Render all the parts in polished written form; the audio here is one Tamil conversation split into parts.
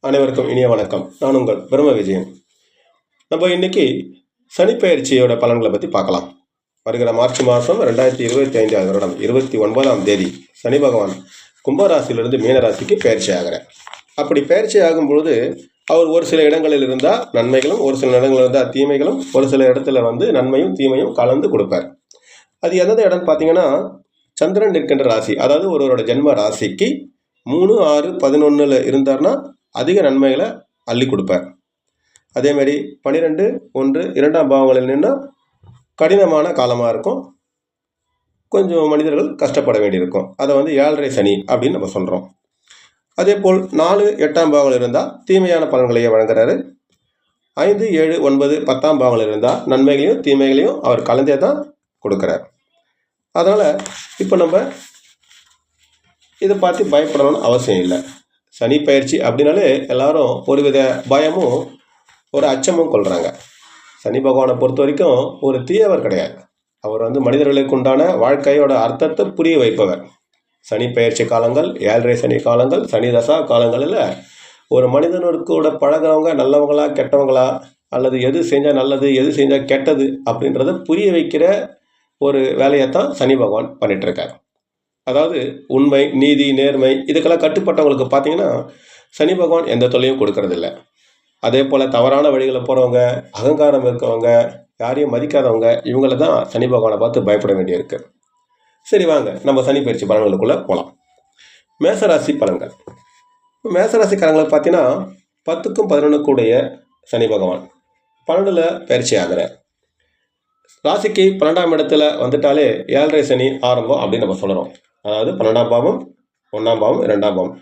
அனைவருக்கும் இனிய வணக்கம். நான் உங்கள் பிரம்ம விஜயன். நம்ம இன்னைக்கு சனிப்பெயர்ச்சியோட பலன்களை பற்றி பார்க்கலாம். வருகிற மார்ச் மாதம் 2025 வருடம் 29ஆம் தேதி சனி பகவான் கும்பராசிலிருந்து மீனராசிக்கு பயிற்சி ஆகிறார். அப்படி பயிற்சி ஆகும் பொழுது அவர் ஒரு சில இடங்களில் இருந்தால் நன்மைகளும், ஒரு சில இடங்களில் இருந்தால் தீமைகளும், ஒரு சில இடத்துல நன்மையும் தீமையும் கலந்து கொடுப்பார். அது எந்தெந்த இடம்னு பார்த்தீங்கன்னா, சந்திரன் இருக்கின்ற ராசி, அதாவது ஒருவரோட ஜென்ம ராசிக்கு 3, 6, 11 இருந்தார்னா அதிக நன்மைகளை அள்ளி கொடுப்பார். அதேமாதிரி 12, 1, 2ஆம் பாவங்களில் நின்னா கடினமான காலமாக இருக்கும். கொஞ்சம் மனிதர்கள் கஷ்டப்பட வேண்டியிருக்கும். அதை 7.5 சனி அப்படின்னு நம்ம சொல்கிறோம். அதே போல் 4, 8ஆம் பாவங்கள் இருந்தால் தீமையான பலன்களையே வழங்குறாரு. 5, 7, 9, 10ஆம் பாவங்கள் இருந்தால் நன்மைகளையும் தீமைகளையும் அவர் கலந்தே தான் கொடுக்குறார். அதனால் இப்போ நம்ம இதை பார்த்து பயப்படணும்னு அவசியம் இல்லை. சனி பயிற்சி அப்படின்னாலே எல்லாரும் ஒருவித பயமும் ஒரு அச்சமும் கொள்கிறாங்க. சனி பகவானை பொறுத்த வரைக்கும் ஒரு தீயவர் கிடையாது. அவர் மனிதர்களுக்கு உண்டான வாழ்க்கையோட அர்த்தத்தை புரிய வைப்பவர். சனி பயிற்சி காலங்கள், 7.5 சனி காலங்கள், சனி தசா காலங்களில் ஒரு மனிதனுக்கு பழகிறவங்க நல்லவங்களா கெட்டவங்களா, அல்லது எது செஞ்சால் நல்லது எது செஞ்சால் கெட்டது அப்படின்றத புரிய வைக்கிற ஒரு வேலையைத்தான் சனி பகவான் பண்ணிகிட்ருக்கார். அதாவது உண்மை, நீதி, நேர்மை இதுக்கெல்லாம் கட்டுப்பட்டவங்களுக்கு பார்த்தீங்கன்னா சனி பகவான் எந்த தொல்லையும் கொடுக்கறதில்ல. அதே போல் தவறான வழிகளை போகிறவங்க, அகங்காரம் இருக்கவங்க, யாரையும் மதிக்காதவங்க, இவங்கள தான் சனி பகவானை பார்த்து பயப்பட வேண்டியிருக்கு. சரி, வாங்க நம்ம சனி பயிற்சி பலன்களுக்குள்ளே போகலாம். மேசராசி பலன்கள். மேசராசிக்காரங்களை பார்த்தீங்கன்னா 10க்கும் 11க்கும் உடைய சனி பகவான் 12ல் பயிற்சி ஆகிறார். ராசிக்கு 12ஆம் இடத்துல வந்துட்டாலே 7.5 சனி ஆரம்பம் அப்படின்னு நம்ம சொல்கிறோம். அதாவது 12ஆம் பாவம், 1ஆம் பாவம், 2ஆம் பாவம்,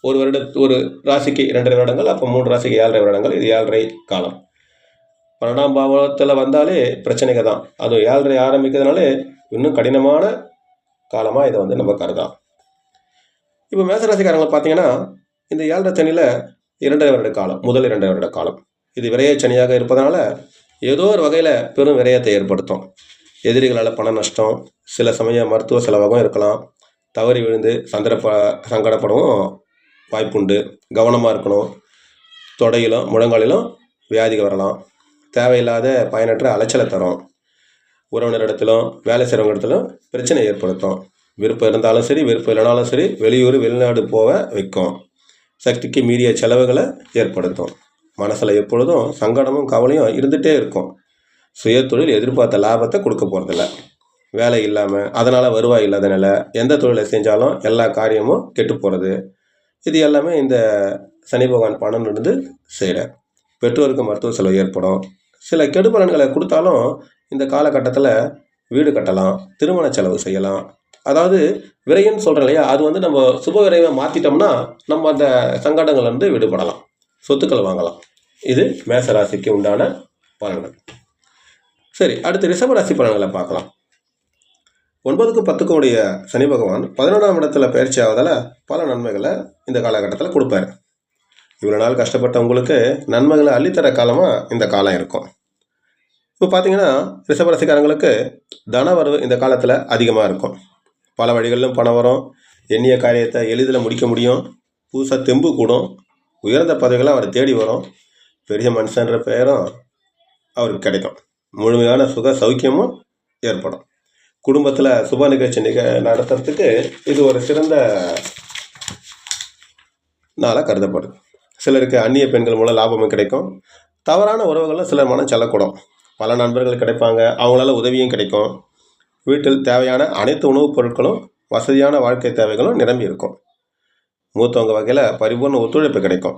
ஒரு ராசிக்கு 2.5 வருடங்கள், அப்போ 3 ராசிக்கு 7.5 வருடங்கள். இது 7.5 காலம். 12ஆம் பாவத்தில் வந்தாலே பிரச்சனைகள் தான். அதுவும் 7.5 ஆரம்பிக்கிறதுனாலே இன்னும் கடினமான காலமாக இதை நம்ம கருதலாம். இப்போ மேசராசிக்காரங்களை பார்த்தீங்கன்னா இந்த 7.5 சனியில் 2.5 வருட காலம், முதல் 2 வருட காலம் இது விரைய சனியாக இருப்பதனால ஏதோ ஒரு வகையில் பெரும் விரயத்தை ஏற்படுத்தும். எதிரிகளால் பண நஷ்டம், சில சமயம் மருத்துவ செலவாகவும் இருக்கலாம். தவறி விழுந்து சங்கடப்படவும் வாய்ப்புண்டு. கவனமாக இருக்கணும். தொடையிலும் முழங்காலிலும் வியாதிகள் வரலாம். தேவையில்லாத பயனற்ற அலைச்சலை தரும். உறவினரிடத்திலும் வேலை செய்கிறவங்க இடத்திலும் பிரச்சனை ஏற்படுத்தும். விருப்பம் இருந்தாலும் சரி, விருப்பம் இல்லைனாலும் சரி, வெளியூர் வெளிநாடு போக வைக்கும். சக்திக்கு மீறிய செலவுகளை ஏற்படுத்தும். மனசில் எப்பொழுதும் சங்கடமும் கவலையும் இருந்துகிட்டே இருக்கும். சுய தொழில் எதிர்பார்த்த லாபத்தை கொடுக்க போகிறதில்ல. வேலை இல்லாமல், அதனால் வருவாய் இல்லாத நிலை, எந்த தொழிலை செஞ்சாலும் எல்லா காரியமும் கெட்டு போகிறது. இது எல்லாமே இந்த சனி பகவான் பணம் இருந்து செய்கிறார். பெற்றோருக்கு மருத்துவ செலவு ஏற்படும். சில கெடுபலன்களை கொடுத்தாலும் இந்த காலகட்டத்தில் வீடு கட்டலாம், திருமண செலவு செய்யலாம். அதாவது விரைன்னு சொல்கிறோம் இல்லையா, அது நம்ம சுப விரைவை மாற்றிட்டோம்னா நம்ம அந்த சங்கடங்கள்லேருந்து விடுபடலாம், சொத்துக்கள் வாங்கலாம். இது மேசராசிக்கு உண்டான பலன்கள். சரி, அடுத்து ரிஷபராசி பலன்களை பார்க்கலாம். 9க்கும் 10க்கும் உடைய சனி பகவான் 11ஆம் இடத்துல பயிற்சி ஆவதால் பல நன்மைகளை இந்த காலகட்டத்தில் கொடுப்பார். இவ்வளோ நாள் கஷ்டப்பட்டவங்களுக்கு நன்மைகளை அள்ளித்தர காலமாக இந்த காலம் இருக்கும். இப்போ பார்த்தீங்கன்னா ரிஷபராசிக்காரங்களுக்கு தனவரவு இந்த காலத்தில் அதிகமாக இருக்கும். பல வழிகளிலும் பணம் வரும். எண்ணிய காரியத்தை எளிதில் முடிக்க முடியும். புதுசாக தெம்பு கூடும். உயர்ந்த பதவிகளை அவர் தேடி வரும். பெரிய மனுஷன்ற பெயரும் அவருக்கு கிடைக்கும். முழுமையான சுக சௌக்கியமும் ஏற்படும். குடும்பத்தில் சுப நிகழ்ச்சி நடத்துறதுக்கு இது ஒரு சிறந்த நாளாக கருதப்படுது. சிலருக்கு அந்நிய பெண்கள் மூலம் லாபமும் கிடைக்கும். தவறான உறவுகளும் சிலர் மனம் செல்லக்கூடும். பல நண்பர்கள் கிடைப்பாங்க, அவங்களால உதவியும் கிடைக்கும். வீட்டில் தேவையான அனைத்து உணவுப் பொருட்களும், வசதியான வாழ்க்கை தேவைகளும் நிரம்பி இருக்கும். மூத்தவங்க வகையில் பரிபூர்ண ஒத்துழைப்பு கிடைக்கும்.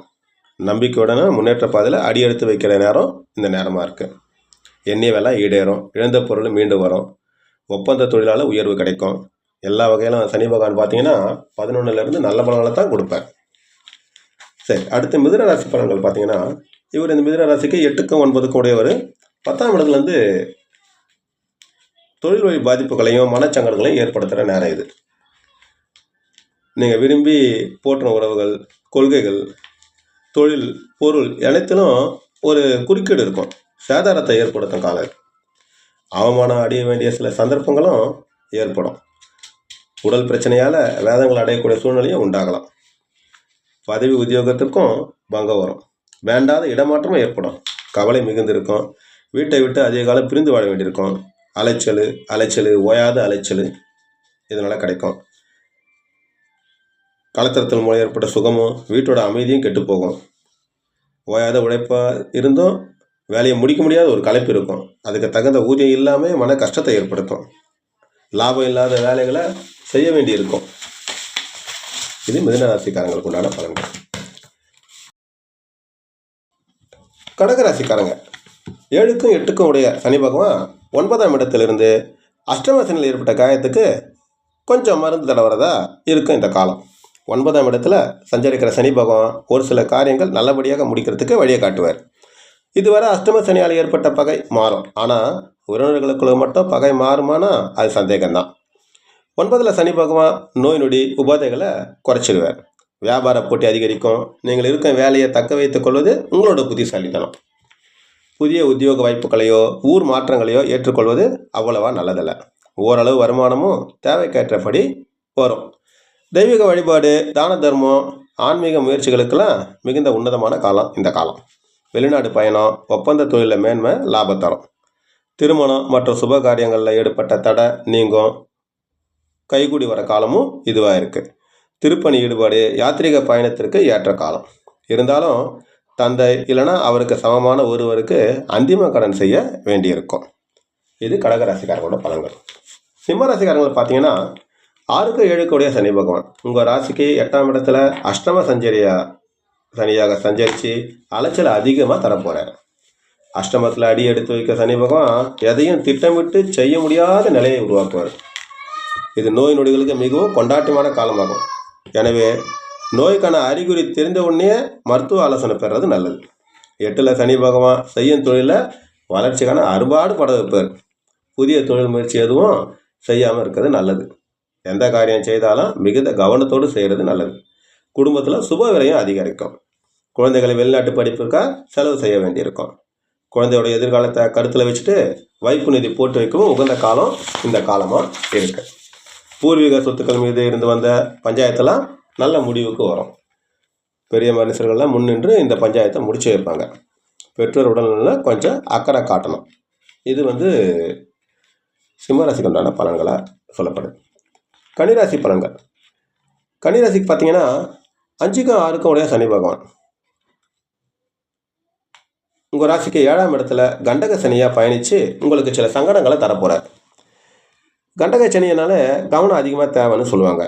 நம்பிக்கையுடனே முன்னேற்ற பாதையில் அடி எடுத்து வைக்கிற நேரம் இந்த நேரமாக இருக்குது. எண்ணெய் விலை ஈடேறும். இழந்த பொருள் மீண்டு வரும். ஒப்பந்த தொழிலாளர் உயர்வு கிடைக்கும். எல்லா வகையிலும் சனி பகவான் பார்த்தீங்கன்னா 11லேருந்து நல்ல பலன்களை தான் கொடுப்பார். சரி, அடுத்து மிதுன ராசி பலன்கள் பார்த்தீங்கன்னா இவர் இந்த மிதுன ராசிக்கு 8க்கும் 9க்கும் உடையவர் 10ஆம் இடத்துலேருந்து தொழில் வழி பாதிப்புகளையும் மனச்சங்கடங்களையும் ஏற்படுத்துகிற நேரம் இது. நீங்கள் விரும்பி போற்ற உறவுகள், கொள்கைகள், தொழில், பொருள் அனைத்திலும் ஒரு குறுக்கீடு இருக்கும். சேதாரத்தை ஏற்படுத்தும் காலம். அவமானம் அடைய வேண்டிய சில சந்தர்ப்பங்களும் ஏற்படும். உடல் பிரச்சனையால் வேதங்கள் அடையக்கூடிய சூழ்நிலையும் உண்டாகலாம். பதவி உத்தியோகத்திற்கும் பங்கம் வரும். வேண்டாத இடமாற்றமும் ஏற்படும். கவலை மிகுந்திருக்கும். வீட்டை விட்டு அதிக காலம் பிரிந்து வாழ வேண்டியிருக்கும். அலைச்சல் ஓயாத அலைச்சல் இதனால் கிடைக்கும். கலத்திரத்தின் மூலம் ஏற்பட்ட சுகமும் வீட்டோட அமைதியும் கெட்டு போகும். ஓயாத உழைப்பாக இருந்தும் வேலையை முடிக்க முடியாத ஒரு களைப்பு இருக்கும். அதுக்கு தகுந்த ஊதியம் இல்லாமல் மன கஷ்டத்தை ஏற்படுத்தும். லாபம் இல்லாத வேலைகளை செய்ய வேண்டியிருக்கும். இது மிதுன ராசிக்காரங்களுக்கு உண்டான பலன்கள். கடகராசிக்காரங்க 7க்கும் 8க்கும் உடைய சனி பகவான் 9ஆம் இடத்திலிருந்து அஷ்டம சனியில் ஏற்பட்ட காயத்துக்கு கொஞ்சம் மருந்து தடவுறதா இருக்கும் இந்த காலம். 9ஆம் இடத்துல சஞ்சரிக்கிற சனி பகவான் ஒரு சில காரியங்கள் நல்லபடியாக முடிக்கிறதுக்கு வழியை காட்டுவார். இதுவரை அஷ்டம சனியால் ஏற்பட்ட பகை மாறும். ஆனால் உறவினர்களுக்குள்ள மட்டும் பகை மாறுமானா அது சந்தேகம்தான். 9ல் சனி பகவான் நோய் நொடி உபாதைகளை குறைச்சிடுவார். வியாபார போட்டி அதிகரிக்கும். நீங்கள் இருக்க வேலையை தக்க வைத்துக் கொள்வது உங்களோட புத்திசாலித்தனம். புதிய உத்தியோக வாய்ப்புகளையோ ஊர் மாற்றங்களையோ ஏற்றுக்கொள்வது அவ்வளவா நல்லதில்லை. ஓரளவு வருமானமும் தேவைக்கேற்றபடி வரும். தெய்வீக வழிபாடு, தான தர்மம், ஆன்மீக முயற்சிகளுக்கெல்லாம் மிகுந்த உன்னதமான காலம் இந்த காலம். வெளிநாடு பயணம், ஒப்பந்த தொழிலில் மேன்மை லாபம் தரும். திருமணம் மற்றும் சுப காரியங்களில் ஈடுபட்ட தடை நீங்கும். கைகூடி வர காலமும் இதுவாக இருக்குது. திருப்பணி ஈடுபாடு, யாத்திரிக பயணத்திற்கு ஏற்ற காலம். இருந்தாலும் தந்தை இல்லைனா அவருக்கு சமமான ஒருவருக்கு அந்திம கடன் செய்ய வேண்டியிருக்கும். இது கடகராசிக்காரங்களோட பலன்கள். சிம்ம ராசிக்காரங்கள் பார்த்தீங்கன்னா 6க்கு 7க்கு உடைய சனி பகவான் உங்கள் ராசிக்கு 8ஆம் இடத்துல அஷ்டம சனியாக சஞ்சரித்து அலைச்சல் அதிகமாக தரப்போகிறார். அஷ்டமத்தில் அடி எடுத்து வைக்க சனி பகவான் எதையும் திட்டமிட்டு செய்ய முடியாத நிலையை உருவாக்குவார். இது நோய் நொடிகளுக்கு மிகவும் கொண்டாட்டமான காலமாகும். எனவே நோய்க்கான அறிகுறி தெரிந்த உடனே மருத்துவ ஆலோசனை பெறுறது நல்லது. 8ல் சனி பகவான் செய்யும் தொழிலில் வளர்ச்சிக்கான அறுபாடு பட வைப்பார். புதிய தொழில் முயற்சி எதுவும் செய்யாமல் இருக்கிறது நல்லது. எந்த காரியம் செய்தாலும் மிகுந்த கவனத்தோடு செய்கிறது நல்லது. குடும்பத்தில் சுப விரயம் அதிகரிக்கும். குழந்தைகளை வெளிநாட்டு படிப்புக்காக செலவு செய்ய வேண்டியிருக்கும். குழந்தையோட எதிர்காலத்தை கருத்தில் வச்சுட்டு வைப்பு நிதி போட்டு வைக்கவும் உகந்த காலம் இந்த காலமாக இருக்கு. பூர்வீக சொத்துக்கள் மீது இருந்து வந்த பஞ்சாயத்தெல்லாம் நல்ல முடிவுக்கு வரும். பெரிய மனுஷர்கள்லாம் முன்னின்று இந்த பஞ்சாயத்தை முடிச்சு வைப்பாங்க. பெற்றோர் உடல்நிலையில் கொஞ்சம் அக்கறை காட்டணும். இது சிம்மராசிக்கு உண்டான பலன்களாக சொல்லப்படுது. கன்னிராசி பலன்கள். கன்னிராசிக்கு பார்த்தீங்கன்னா 5க்கும் 6க்கும் உடைய சனி பகவான் உங்கள் ராசிக்கு 7ஆம் இடத்துல கண்டக சனியாக பயணித்து உங்களுக்கு சில சங்கடங்களை தரப்போகிறார். கண்டக சனியினால கவனம் அதிகமாக தேவைன்னு சொல்லுவாங்க.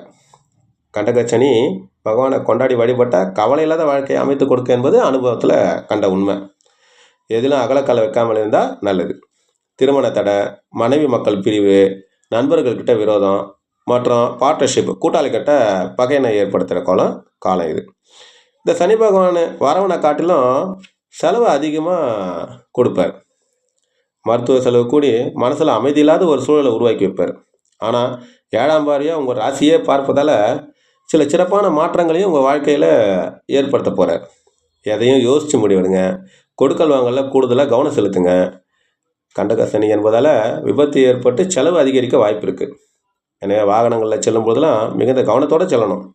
கண்டக சனி பகவானை கொண்டாடி வழிபட்டால் கவலை இல்லாத வாழ்க்கையை அமைத்து கொடுக்க என்பது அனுபவத்தில் கண்ட உண்மை. எதிலும் அகலக்கால வைக்காமல் இருந்தால் நல்லது. திருமண தடை, மனைவி மக்கள் பிரிவு, நண்பர்கள்கிட்ட விரோதம் மற்றும் பார்ட்னர்ஷிப் கூட்டாளிக்கிட்ட பகையினை ஏற்படுத்துகிற காலம் இது. இந்த சனி பகவான் வரவனை காட்டிலும் செலவு அதிகமாக கொடுப்பார். மருத்துவ செலவு கூடி மனசில் அமைதி இல்லாத ஒரு சூழலை உருவாக்கி வைப்பார். ஆனால் 7ஆம் பார்வையாக உங்கள் ராசியே பார்ப்பதால் சில சிறப்பான மாற்றங்களையும் உங்கள் வாழ்க்கையில் ஏற்படுத்த போகிறார். எதையும் யோசித்து முடிவெடுங்க. கொடுக்கல் வாங்கலில் கூடுதலாக கவனம் செலுத்துங்க. கண்டக சனி என்பதால் விபத்து ஏற்பட்டு செலவு அதிகரிக்க வாய்ப்பு இருக்குது. எனவே வாகனங்களில் செல்லும் போதெல்லாம் மிகுந்த கவனத்தோடு செல்லணும்.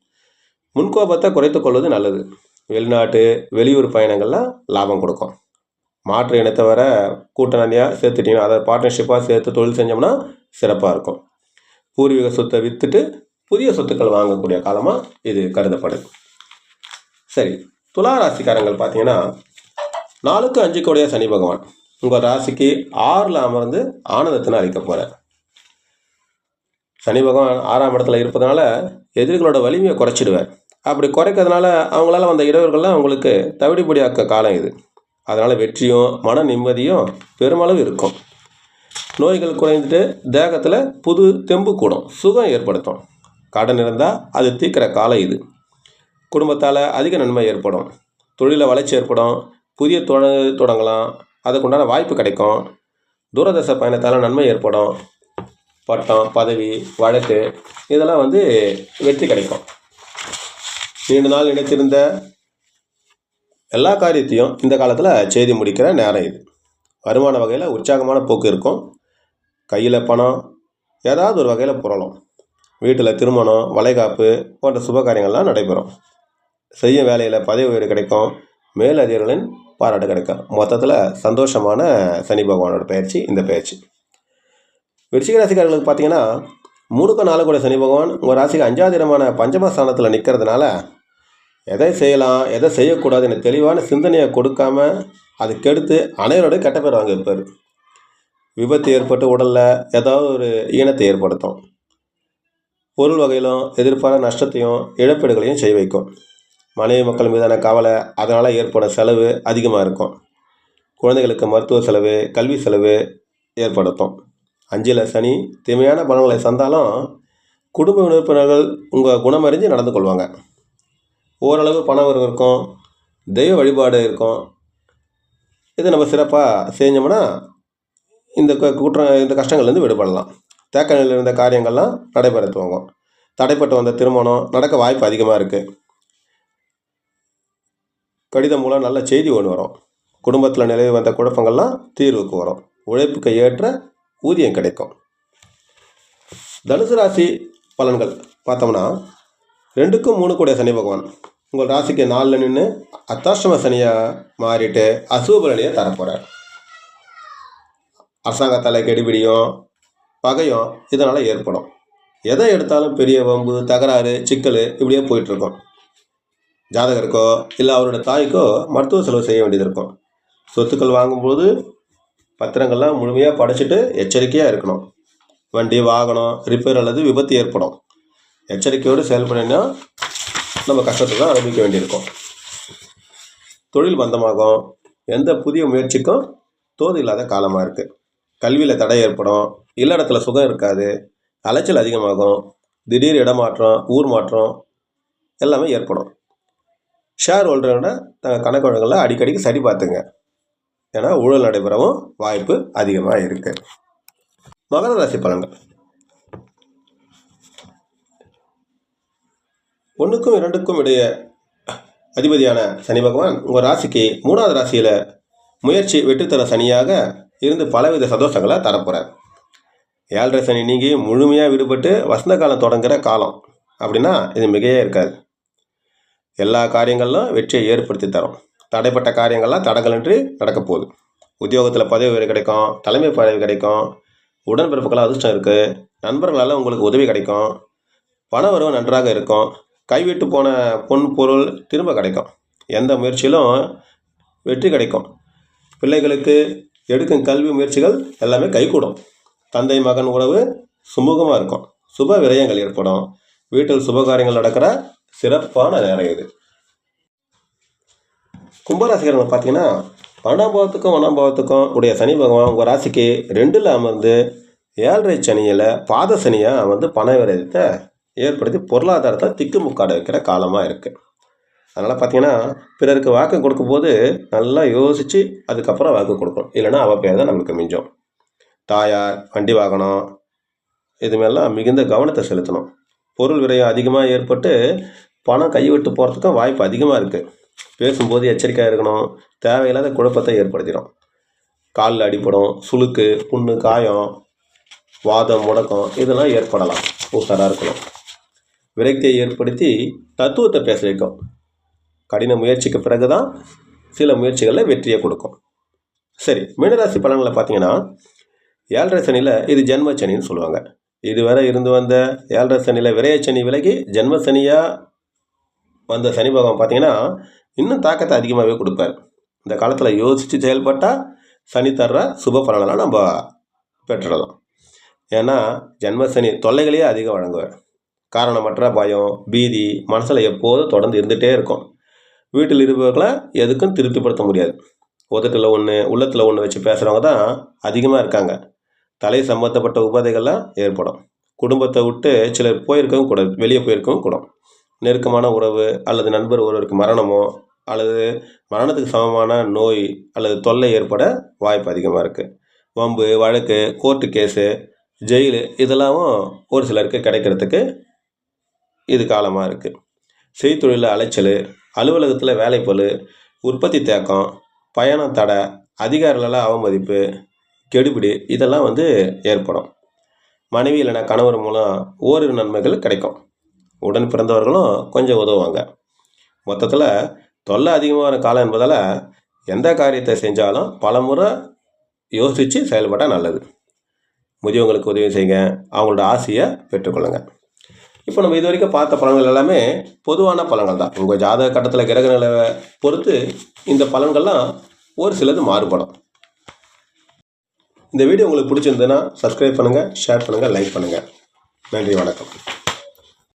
முன்கோபத்தை குறைத்து கொள்வது நல்லது. வெளிநாட்டு வெளியூர் பயணங்கள்லாம் லாபம் கொடுக்கும். மாற்று இனத்தை வர கூட்டணியாக சேர்த்துட்டிங்கன்னா, அதை பார்ட்னர்ஷிப்பாக சேர்த்து தொழில் செஞ்சோம்னா சிறப்பாக இருக்கும். பூர்வீக சொத்தை விற்றுட்டு புதிய சொத்துக்கள் வாங்கக்கூடிய காலமாக இது கருதப்படுது. சரி, துலா ராசிக்காரங்கள் பார்த்தீங்கன்னா 4க்கு 5க்கு உடைய சனி பகவான் உங்கள் ராசிக்கு 6ல் அமர்ந்து ஆனந்தத்தினை அளிக்க போகிறார். சனி பகவான் 6ஆம் இடத்துல இருப்பதனால எதிரிகளோட வலிமையை குறைச்சிடுவார். அப்படி குறைக்கிறதுனால அவங்களால வந்த இடர்கள்லாம் அவங்களுக்கு தவிடுபடியாக்க காலம் இது. அதனால் வெற்றியும் மன நிம்மதியும் பெருமளவு இருக்கும். நோய்கள் குறைந்துட்டு தேகத்தில் புது தெம்பு கூடும், சுகம் ஏற்படுத்தும். கடன் இருந்தால் அது தீர்க்கிற காலம் இது. குடும்பத்தால் அதிக நன்மை ஏற்படும். தொழிலில் வளர்ச்சி ஏற்படும். புதிய தொழில் தொடங்கலாம், அதுக்குண்டான வாய்ப்பு கிடைக்கும். தூரதர்ச பயணத்தால் நன்மை ஏற்படும். பட்டம், பதவி, வழக்கு இதெல்லாம் வெற்றி கிடைக்கும். நீண்ட நாள் நினைத்திருந்த எல்லா காரியத்தையும் இந்த காலத்தில் செய்து முடிக்கிற நேரம் இது. வருமான வகையில் உற்சாகமான போக்கு இருக்கும். கையில் பணம் ஏதாவது ஒரு வகையில் புரளும். வீட்டில் திருமணம், வளைகாப்பு போன்ற சுப காரியங்கள்லாம் நடைபெறும். செய்யும் வேலையில் பதவி உயர்வு கிடைக்கும், மேல் அதிகாரிகளின் பாராட்டு கிடைக்கும். மொத்தத்தில் சந்தோஷமான சனி பகவானோட பயிற்சி இந்த பயிற்சி. விருச்சிக ராசிக்காரர்களுக்கு பார்த்தீங்கன்னா 3க்கும் 4 கூட சனி பகவான் உங்கள் ராசிக்கு 5வது இடமான பஞ்சமஸ்தானத்தில் நிற்கிறதுனால எதை செய்யலாம் எதை செய்யக்கூடாதுன்னு தெளிவான சிந்தனையை கொடுக்காம அது கெடுத்து அனைவரோட கெட்ட பேர் வாங்க இருப்பார். விபத்து ஏற்பட்டு உடலில் ஏதாவது ஒரு ஈனத்தை ஏற்படுத்தும். பொருள் வகையிலும் எதிர்பாராத நஷ்டத்தையும் இழப்பீடுகளையும் செய்ய வைக்கும். மனைவி மக்கள் மீதான கவலை, அதனால் ஏற்படும் செலவு அதிகமாக இருக்கும். குழந்தைகளுக்கு மருத்துவ செலவு, கல்வி செலவு ஏற்படுத்தும். 5ல் சனி தீமையான பலன்களை சந்தாலும் குடும்ப உறுப்பினர்கள் உங்கள் குணமறிஞ்சு நடந்து கொள்வாங்க. ஓரளவு பணம் வரவு இருக்கும், தெய்வ வழிபாடு இருக்கும். இதை நம்ம சிறப்பாக செஞ்சோம்னா இந்த இந்த கஷ்டங்கள்லேருந்து விடுபடலாம். தேக்க நிலையில் இருந்த காரியங்கள்லாம் நடைபெற துவங்கும். தடைப்பட்டு வந்த திருமணம் நடக்க வாய்ப்பு அதிகமாக இருக்குது. கடிதம் மூலம் நல்ல செய்தி ஒன்று வரும். குடும்பத்தில் நிலவி வந்த குழப்பங்கள்லாம் தீர்வுக்கு வரும். உழைப்புக்கு ஏற்ற ஊதியம் கிடைக்கும். தனுசு ராசி பலன்கள் பார்த்தோம்னா 2க்கும் 3 கூடிய சனி பகவான் உங்கள் ராசிக்கு 4ல் நின்று அர்த்தாஷ்டம சனியாக மாறிட்டு அசுப பலனையை தரப்போகிறார். அரசாங்கத்தால் கெடுபிடியும் பகையும் இதனால் ஏற்படும். எதை எடுத்தாலும் பெரிய வம்பு, தகராறு, சிக்கல் இப்படியே போயிட்டுருக்கும். ஜாதகருக்கோ இல்லை அவரோட தாய்க்கோ மருத்துவ செலவு செய்ய வேண்டியது இருக்கும். சொத்துக்கள் வாங்கும்போது பத்திரங்கள்லாம் முழுமையாக படிச்சுட்டு எச்சரிக்கையாக இருக்கணும். வண்டி வாகனம் ரிப்பேர் அல்லது விபத்து ஏற்படும். எச்சரிக்கையோடு செயல்படினா நம்ம கஷ்டத்தை தான் அனுபவிக்க வேண்டியிருக்கும். தொழில் பந்தமாகும். எந்த புதிய முயற்சிக்கும் தோது இல்லாத காலமாக இருக்குது. கல்வியில் தடை ஏற்படும். இல்லடத்துல சுகம் இருக்காது. அலைச்சல் அதிகமாகும். திடீர் இடமாற்றம், ஊர் மாற்றம் எல்லாமே ஏற்படும். ஷேர் ஹோல்டரோட தங்கள் கணக்கு வழக்கங்களில் அடிக்கடிக்கு சரி பார்த்துங்க. ஏன்னா ஊழல் நடைபெறவும் வாய்ப்பு அதிகமாக இருக்குது. மகர ராசி பலன்கள் 1க்கும் 2க்கும் இடையே அதிபதியான சனி பகவான் உங்கள் ராசிக்கு 3வது ராசியில் முயற்சி வெற்றி தர சனியாக இருந்து பலவித சந்தோஷங்களை தரப்போகிறார். 7ரை சனி நீங்கி முழுமையாக விடுபட்டு வசந்த காலம் தொடங்குகிற காலம் அப்படின்னா இது மிகையே இருக்காது. எல்லா காரியங்களிலும் வெற்றியை ஏற்படுத்தி தரும். தடைப்பட்ட காரியங்கள்லாம் தடங்களின்றி நடக்க போகுது. உத்தியோகத்தில் பதவி உயர்வு கிடைக்கும், தலைமை பதவி கிடைக்கும், உடன்பிறப்புகளால் அதிர்ஷ்டம் இருக்குது, நண்பர்களால் உங்களுக்கு உதவி கிடைக்கும், பண வரவு நன்றாக இருக்கும், கைவிட்டு போன பொன் பொருள் திரும்ப கிடைக்கும், எந்த முயற்சியிலும் வெற்றி கிடைக்கும். பிள்ளைகளுக்கு எடுக்கும் கல்வி முயற்சிகள் எல்லாமே கைகூடும். தந்தை மகன் உறவு சுமூகமாக இருக்கும். சுப விரயங்கள் ஏற்படும். வீட்டில் சுபகாரியங்கள் நடக்கிற சிறப்பான நேரம் இது. கும்பராசிக்காரங்க பார்த்தீங்கன்னா 12க்கும் 1ஆம் உடைய சனி பகவான் உங்கள் ராசிக்கு 2ல் அமர்ந்து 7ரை சனியில் பாத சனியாக வந்து பண விரயத்தை ஏற்படுத்தி பொருளாதாரத்தை திக்குமுக்காட வைக்கிற காலமாக இருக்குது. அதனால் பார்த்தீங்கன்னா பிறருக்கு வாக்கு கொடுக்கும்போது நல்லா யோசித்து அதுக்கப்புறம் வாக்கு கொடுக்கணும். இல்லைன்னா அவள் பேர் தான் நம்மளுக்கு மிஞ்சம். தாயார், வண்டி வாகனம் இதுமாரிலாம் மிகுந்த கவனத்தை செலுத்தணும். பொருள் விரயம் அதிகமாக ஏற்பட்டு பணம் கைவிட்டு போகிறதுக்கும் வாய்ப்பு அதிகமாக இருக்குது. பேசும்போது எச்சரிக்கையாக இருக்கணும். தேவையில்லாத குழப்பத்தை ஏற்படுத்திடும். காலில் அடிப்படும், சுளுக்கு, புண்ணு, காயம், வாதம், முடக்கம் இதெல்லாம் ஏற்படலாம். உஷாராக இருக்கணும். விரக்தியை ஏற்படுத்தி தத்துவத்தை பேச வைக்கும். கடின முயற்சிக்கு பிறகு தான் சில முயற்சிகளில் வெற்றியை கொடுக்கும். சரி, மீனராசி பலன்களை பார்த்தீங்கன்னா 7ரை சனியில் இது ஜென்ம சனின்னு சொல்லுவாங்க. இதுவரை இருந்து வந்த 7ரை சனியில் விரயச்சனி விலகி ஜென்ம சனியாக வந்த சனி பகவான் பார்த்தீங்கன்னா இன்னும் தாக்கத்தை அதிகமாகவே கொடுப்பார். இந்த காலத்தில் யோசித்து செயல்பட்டால் சனி தர்ற சுப பலனெல்லாம் நம்ம பெற்றுடலாம். ஏன்னா ஜென்ம சனி தொல்லைகளையே அதிகம் வழங்குவார். காரணமற்ற பயம், பீதி மனசில் எப்போதும் தொடர்ந்து இருந்துகிட்டே இருக்கும். வீட்டில் இருப்பவர்களை எதுக்கும் திருப்திப்படுத்த முடியாது. உதட்டில் ஒன்று உள்ளத்தில் ஒன்று வச்சு பேசுகிறவங்க தான் அதிகமாக இருக்காங்க. தலை சம்பந்தப்பட்ட உபாதைகள்லாம் ஏற்படும். குடும்பத்தை விட்டு சிலர் போயிருக்கவும் கூடாது, வெளியே போயிருக்கவும் கூடும். நெருக்கமான உறவு அல்லது நண்பர் ஒருவருக்கு மரணமோ அல்லது மரணத்துக்கு சமமான நோய் அல்லது தொல்லை ஏற்பட வாய்ப்பு அதிகமாக இருக்குது. வம்பு, வழக்கு, கோர்ட்டு கேஸு, ஜெயிலு இதெல்லாம் ஒரு சிலருக்கு கிடைக்கிறதுக்கு இது காலமாக இருக்குது. செய்தொழிலில் அலைச்சல், அலுவலகத்தில் வேலைப்பளு, உற்பத்தி தேக்கம், பயணம் தடை, அதிகாரிகளால் அவமதிப்பு, கெடுபிடி இதெல்லாம் ஏற்படும். மனைவி இல்லைனா கணவர் மூலம் ஓரிரு நன்மைகள் கிடைக்கும். உடன் பிறந்தவர்களும் கொஞ்சம் உதவுவாங்க. மொத்தத்தில் தொல்லை அதிகமான காலம் என்பதால் எந்த காரியத்தை செஞ்சாலும் பலமுறை யோசித்து செயல்பட்டால் நல்லது. முதியவங்களுக்கு உதவி செய்யுங்க, அவங்களோட ஆசையை பெற்றுக்கொள்ளுங்க. இப்போ நம்ம இது வரைக்கும் பார்த்த பலன்கள் எல்லாமே பொதுவான பலன்கள் தான். உங்கள் ஜாதக கட்டத்தில் கிரக நிலையை பொறுத்து இந்த பலன்கள்லாம் ஒரு சிலது மாறுபடும். இந்த வீடியோ உங்களுக்கு பிடிச்சிருந்ததுன்னா சப்ஸ்கிரைப் பண்ணுங்கள், ஷேர் பண்ணுங்கள், லைக் பண்ணுங்கள். நன்றி, வணக்கம்.